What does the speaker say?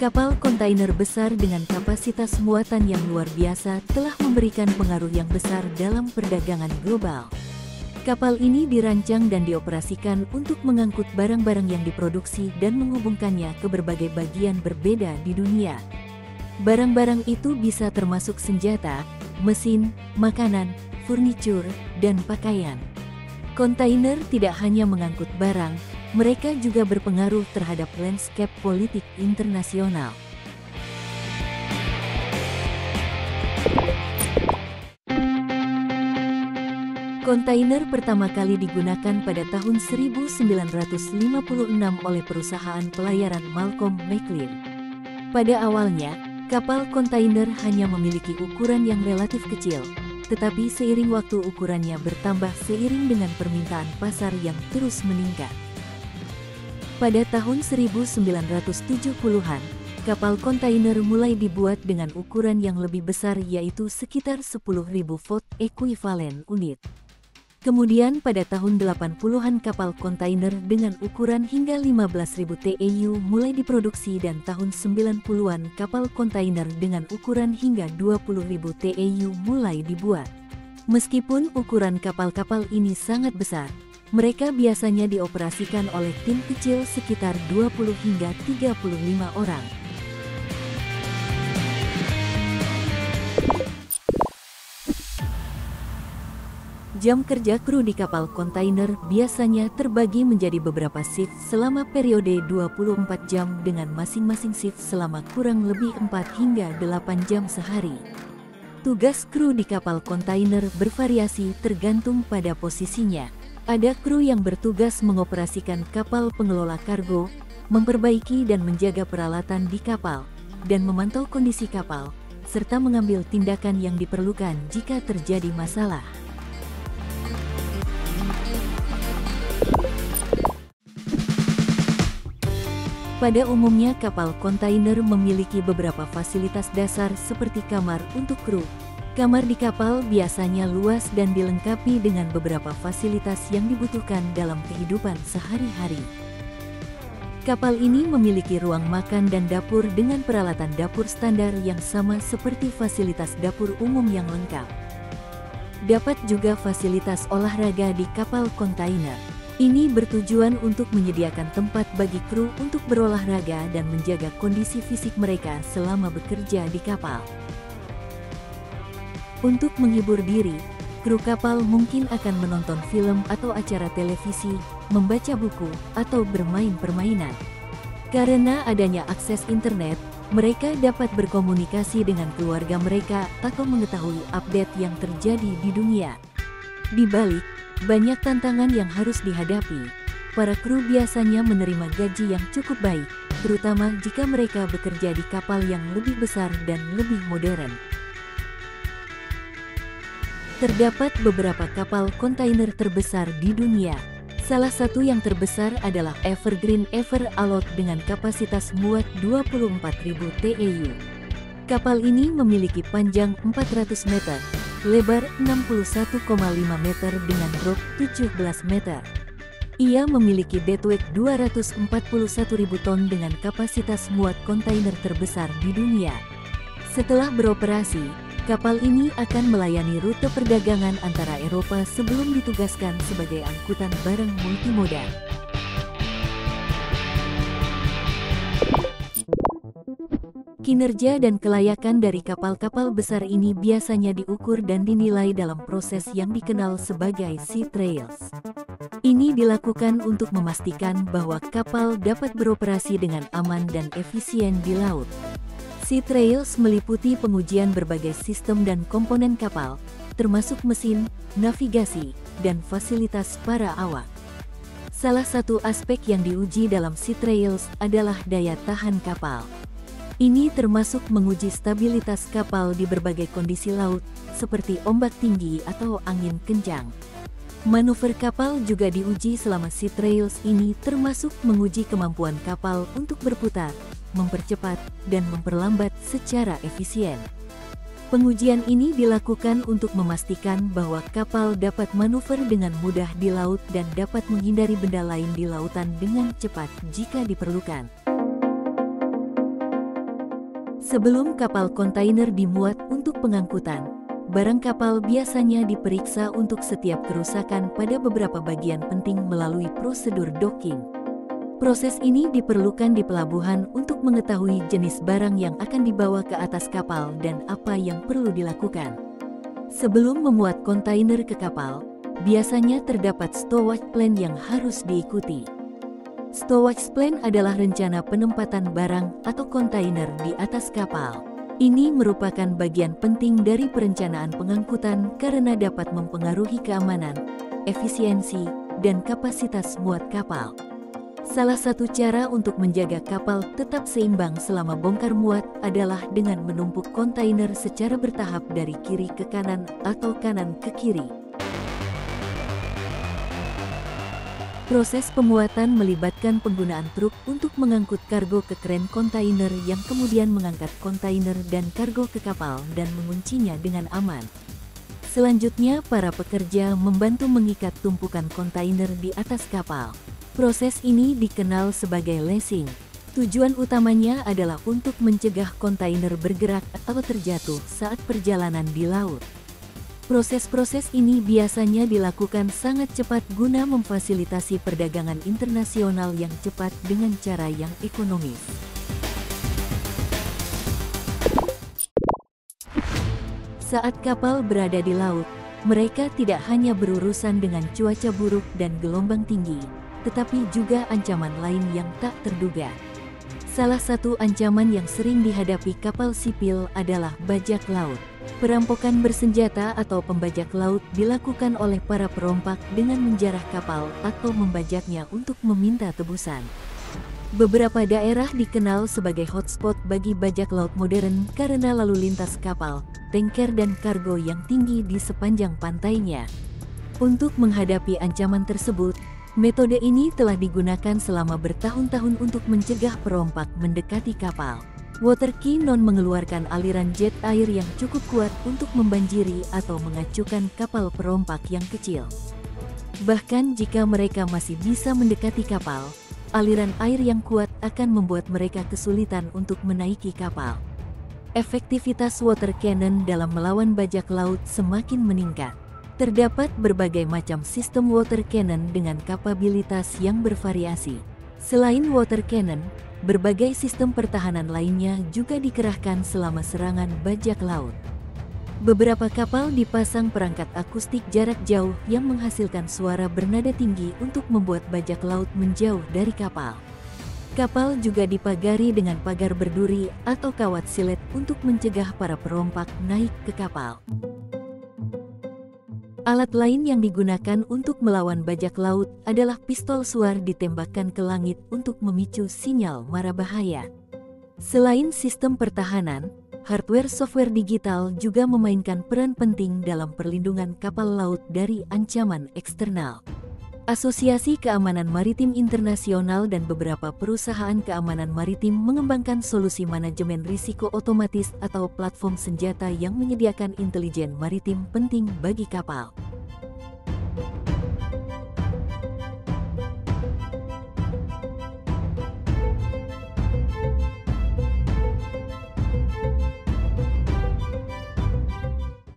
Kapal kontainer besar dengan kapasitas muatan yang luar biasa telah memberikan pengaruh yang besar dalam perdagangan global. Kapal ini dirancang dan dioperasikan untuk mengangkut barang-barang yang diproduksi dan menghubungkannya ke berbagai bagian berbeda di dunia. Barang-barang itu bisa termasuk senjata, mesin, makanan, furnitur, dan pakaian. Kontainer tidak hanya mengangkut barang, mereka juga berpengaruh terhadap landscape politik internasional. Kontainer pertama kali digunakan pada tahun 1956 oleh perusahaan pelayaran Malcolm McLean. Pada awalnya, kapal kontainer hanya memiliki ukuran yang relatif kecil, tetapi seiring waktu ukurannya bertambah seiring dengan permintaan pasar yang terus meningkat. Pada tahun 1970-an, kapal kontainer mulai dibuat dengan ukuran yang lebih besar yaitu sekitar 10.000 volt ekuivalen unit. Kemudian pada tahun 80-an kapal kontainer dengan ukuran hingga 15.000 TEU mulai diproduksi dan tahun 90-an kapal kontainer dengan ukuran hingga 20.000 TEU mulai dibuat. Meskipun ukuran kapal-kapal ini sangat besar, mereka biasanya dioperasikan oleh tim kecil sekitar 20 hingga 35 orang. Jam kerja kru di kapal kontainer biasanya terbagi menjadi beberapa shift selama periode 24 jam dengan masing-masing shift selama kurang lebih 4 hingga 8 jam sehari. Tugas kru di kapal kontainer bervariasi tergantung pada posisinya. Ada kru yang bertugas mengoperasikan kapal pengelola kargo, memperbaiki dan menjaga peralatan di kapal, dan memantau kondisi kapal, serta mengambil tindakan yang diperlukan jika terjadi masalah. Pada umumnya kapal kontainer memiliki beberapa fasilitas dasar seperti kamar untuk kru. Kamar di kapal biasanya luas dan dilengkapi dengan beberapa fasilitas yang dibutuhkan dalam kehidupan sehari-hari. Kapal ini memiliki ruang makan dan dapur dengan peralatan dapur standar yang sama seperti fasilitas dapur umum yang lengkap. Dapat juga fasilitas olahraga di kapal kontainer. Ini bertujuan untuk menyediakan tempat bagi kru untuk berolahraga dan menjaga kondisi fisik mereka selama bekerja di kapal. Untuk menghibur diri, kru kapal mungkin akan menonton film atau acara televisi, membaca buku, atau bermain permainan. Karena adanya akses internet, mereka dapat berkomunikasi dengan keluarga mereka atau mengetahui update yang terjadi di dunia. Di balik banyak tantangan yang harus dihadapi, para kru biasanya menerima gaji yang cukup baik, terutama jika mereka bekerja di kapal yang lebih besar dan lebih modern. Terdapat beberapa kapal kontainer terbesar di dunia. Salah satu yang terbesar adalah Evergreen Ever Alert dengan kapasitas muat 24.000 TEU. Kapal ini memiliki panjang 400 meter, lebar 61,5 meter dengan drop 17 meter. Ia memiliki deadweight 241.000 ton dengan kapasitas muat kontainer terbesar di dunia. Setelah beroperasi, kapal ini akan melayani rute perdagangan antara Eropa sebelum ditugaskan sebagai angkutan barang multimoda. Kinerja dan kelayakan dari kapal-kapal besar ini biasanya diukur dan dinilai dalam proses yang dikenal sebagai sea trials. Ini dilakukan untuk memastikan bahwa kapal dapat beroperasi dengan aman dan efisien di laut. Sea trials meliputi pengujian berbagai sistem dan komponen kapal, termasuk mesin, navigasi, dan fasilitas para awak. Salah satu aspek yang diuji dalam sea trials adalah daya tahan kapal. Ini termasuk menguji stabilitas kapal di berbagai kondisi laut, seperti ombak tinggi atau angin kencang. Manuver kapal juga diuji selama sea trials ini, termasuk menguji kemampuan kapal untuk berputar, mempercepat, dan memperlambat secara efisien. Pengujian ini dilakukan untuk memastikan bahwa kapal dapat manuver dengan mudah di laut dan dapat menghindari benda lain di lautan dengan cepat jika diperlukan. Sebelum kapal kontainer dimuat untuk pengangkutan, barang kapal biasanya diperiksa untuk setiap kerusakan pada beberapa bagian penting melalui prosedur docking. Proses ini diperlukan di pelabuhan untuk mengetahui jenis barang yang akan dibawa ke atas kapal dan apa yang perlu dilakukan. Sebelum memuat kontainer ke kapal, biasanya terdapat stowage plan yang harus diikuti. Stowage plan adalah rencana penempatan barang atau kontainer di atas kapal. Ini merupakan bagian penting dari perencanaan pengangkutan karena dapat mempengaruhi keamanan, efisiensi, dan kapasitas muat kapal. Salah satu cara untuk menjaga kapal tetap seimbang selama bongkar muat adalah dengan menumpuk kontainer secara bertahap dari kiri ke kanan atau kanan ke kiri. Proses pemuatan melibatkan penggunaan truk untuk mengangkut kargo ke kren kontainer yang kemudian mengangkat kontainer dan kargo ke kapal dan menguncinya dengan aman. Selanjutnya, para pekerja membantu mengikat tumpukan kontainer di atas kapal. Proses ini dikenal sebagai lacing. Tujuan utamanya adalah untuk mencegah kontainer bergerak atau terjatuh saat perjalanan di laut. Proses-proses ini biasanya dilakukan sangat cepat guna memfasilitasi perdagangan internasional yang cepat dengan cara yang ekonomis. Saat kapal berada di laut, mereka tidak hanya berurusan dengan cuaca buruk dan gelombang tinggi, tetapi juga ancaman lain yang tak terduga. Salah satu ancaman yang sering dihadapi kapal sipil adalah bajak laut. Perampokan bersenjata atau pembajak laut dilakukan oleh para perompak dengan menjarah kapal atau membajaknya untuk meminta tebusan. Beberapa daerah dikenal sebagai hotspot bagi bajak laut modern karena lalu lintas kapal, tanker dan kargo yang tinggi di sepanjang pantainya. Untuk menghadapi ancaman tersebut, metode ini telah digunakan selama bertahun-tahun untuk mencegah perompak mendekati kapal. Water cannon mengeluarkan aliran jet air yang cukup kuat untuk membanjiri atau mengacukan kapal perompak yang kecil. Bahkan jika mereka masih bisa mendekati kapal, aliran air yang kuat akan membuat mereka kesulitan untuk menaiki kapal. Efektivitas water cannon dalam melawan bajak laut semakin meningkat. Terdapat berbagai macam sistem water cannon dengan kapabilitas yang bervariasi. Selain water cannon, berbagai sistem pertahanan lainnya juga dikerahkan selama serangan bajak laut. Beberapa kapal dipasang perangkat akustik jarak jauh yang menghasilkan suara bernada tinggi untuk membuat bajak laut menjauh dari kapal. Kapal juga dipagari dengan pagar berduri atau kawat silet untuk mencegah para perompak naik ke kapal. Alat lain yang digunakan untuk melawan bajak laut adalah pistol suar ditembakkan ke langit untuk memicu sinyal mara bahaya. Selain sistem pertahanan, hardware-software digital juga memainkan peran penting dalam perlindungan kapal laut dari ancaman eksternal. Asosiasi Keamanan Maritim Internasional dan beberapa perusahaan keamanan maritim mengembangkan solusi manajemen risiko otomatis atau platform senjata yang menyediakan intelijen maritim penting bagi kapal.